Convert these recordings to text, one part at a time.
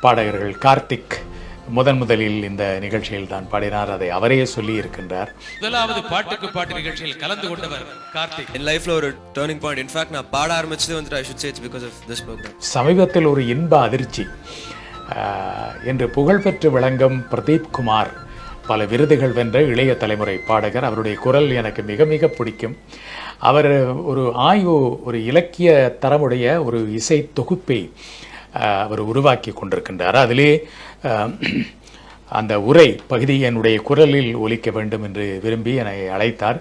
பாடகர்கள் கார்த்திக் முதலில் இந்த நிகழ்ச்சியில் தான் பாடினார். அதை அவரே சொல்லி இருக்கின்றார். முதலாவது பாட்டுக்கு பாட்டு நிகழ்ச்சியில் கலந்து கொண்டவர் கார்த்திக். என் லைஃப்ல ஒரு டர்னிங் பாயிண்ட். இன்ஃபேக்ட் நான் பாட ஆரம்பிச்சது வந்துட்டு I should say it's because of this programme. சமீபத்தில் ஒரு இன்ப அதிர்ச்சி என்று புகழ்பெற்று விளங்கும் பிரதீப் குமார் பல விருதுகள் வென்ற இளைய தலைமுறை பாடகர். அவருடைய குரல் எனக்கு மிக மிக பிடிக்கும். அவர் ஒரு இலக்கிய தரமுடைய ஒரு இசை தொகுப்பை அவர் உருவாக்கி கொண்டிருக்கின்றார். அதிலே அந்த உரை பகுதி என்னுடைய குரலில் ஒலிக்க வேண்டும் என்று விரும்பி என்னை அழைத்தார்.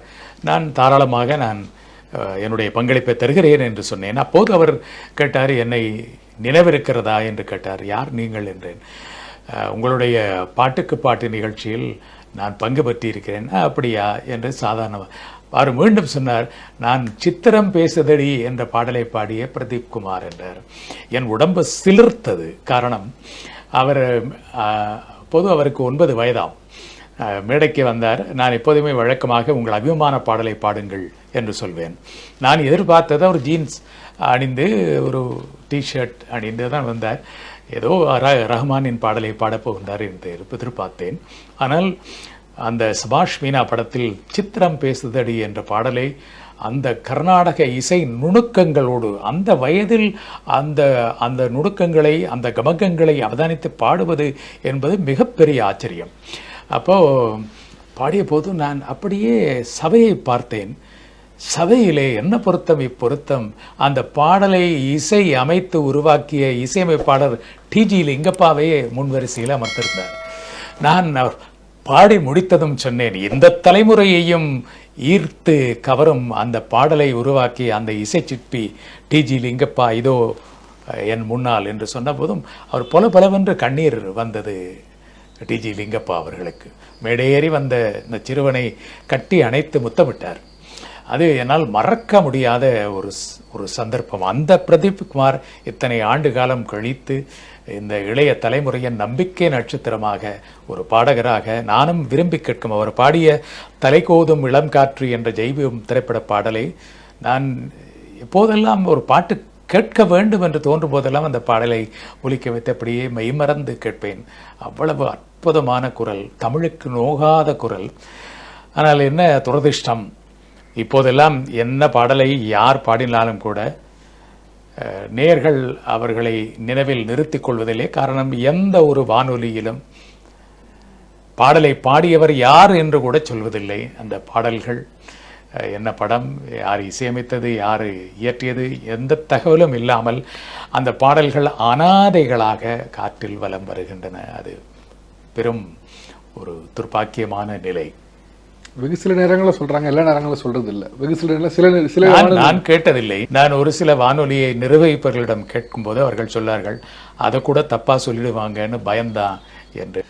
நான் தாராளமாக என்னுடைய பங்களிப்பை தருகிறேன் என்று சொன்னேன். அப்போது அவர் கேட்டார், என்னை நினைவிருக்கிறதா என்று கேட்டார். யார் நீங்கள் என்றேன். உங்களுடைய பாட்டுக்கு பாட்டு நிகழ்ச்சியில் நான் பங்கு பற்றியிருக்கிறேன். அப்படியா என்று சாதாரணமாக அவர் மீண்டும் சொன்னார், நான் சித்திரம் பேசுதடி என்ற பாடலை பாடிய பிரதீப் குமார் என்றார். என் உடம்பு சிலிர்த்தது. காரணம், அவருக்கு 9 வயதாம். மேடைக்கு வந்தார். நான் எப்போதுமே வழக்கமாக உங்கள் அபிமான பாடலை பாடுங்கள் என்று சொல்வேன். நான் எதிர்பார்த்தது ஒரு ஜீன்ஸ் அணிந்து ஒரு டிஷர்ட் அணிந்து தான் வந்தார். ஏதோ ரஹ்மானின் பாடலை பாடப்போகின்றார் என்று எதிர்பார்த்தேன். ஆனால் அந்த சபாஷ் மீனா படத்தில் சித்திரம் பேசுதடி என்ற பாடலை அந்த கர்நாடக இசை நுணுக்கங்களோடு அந்த வயதில் அந்த நுணுக்கங்களை அந்த கமகங்களை அவதானித்து பாடுவது என்பது மிகப்பெரிய ஆச்சரியம். அப்போது பாடிய போது நான் அப்படியே சபையை பார்த்தேன். சபையிலே என்ன பொருத்தம் இப்பொருத்தம். அந்த பாடலை இசை அமைத்து உருவாக்கிய இசையமைப்பாளர் டிஜி லிங்கப்பாவையே முன்வரிசையில் அமர்த்திருந்தார். நான் பாடி முடித்ததும் சொன்னேன், இந்த தலைமுறையையும் ஈர்த்து கவரும் அந்த பாடலை உருவாக்கி அந்த இசைச்சிற்பி டிஜி லிங்கப்பா இதோ என் முன்னால் என்று சொன்ன போதும் அவர் பலவென்று கண்ணீர் வந்தது டிஜி லிங்கப்பா அவர்களுக்கு. மேடையேறி வந்த இந்த சிறுவனை கட்டி அணைத்து முத்தமிட்டார். அது என்னால் மறக்க முடியாத ஒரு சந்தர்ப்பம். அந்த பிரதீப் குமார் இத்தனை ஆண்டு காலம் கழித்து இந்த இளைய தலைமுறையின் நம்பிக்கை நட்சத்திரமாக ஒரு பாடகராக நானும் விரும்பி கேட்கும் அவர் பாடிய தலைகோதும் இளம் காற்று என்ற ஜெய்பீம் திரைப்பட பாடலை நான் எப்போதெல்லாம் ஒரு பாட்டு கேட்க வேண்டும் என்று தோன்றும் போதெல்லாம் அந்த பாடலை ஒலிக்க வைத்து அப்படியே மெய்மறந்து கேட்பேன். அவ்வளவு அற்புதமான குரல், தமிழுக்கு நோகாத குரல். ஆனால் என்ன துரதிர்ஷ்டம், இப்போதெல்லாம் என்ன பாடலை யார் பாடினாலும் கூட நேயர்கள் அவர்களை நினைவில் நிறுத்திக் கொள்வதில்லை. காரணம், எந்த ஒரு வானொலியிலும் பாடலை பாடியவர் யார் என்று கூட சொல்வதில்லை. அந்த பாடல்கள் என்ன படம், யார் இசையமைத்தது, யார் இயற்றியது, எந்த தகவலும் இல்லாமல் அந்த பாடல்கள் அனாதைகளாக காற்றில் வலம் வருகின்றன. அது பெரும் ஒரு துர்ப்பாக்கியமான நிலை. வெகு சில நேரங்களில் சொல்றாங்க, எல்லா நேரங்களும் சொல்றது இல்லை. வெகு சில நேரங்களில் நான் கேட்டதில்லை. நான் ஒரு சில வானொலியை நிர்வகிப்பவர்களிடம் கேட்கும்போது அவர்கள் சொன்னார்கள், அதை கூட தப்பா சொல்லிடுவாங்கன்னு பயம்தான் என்று.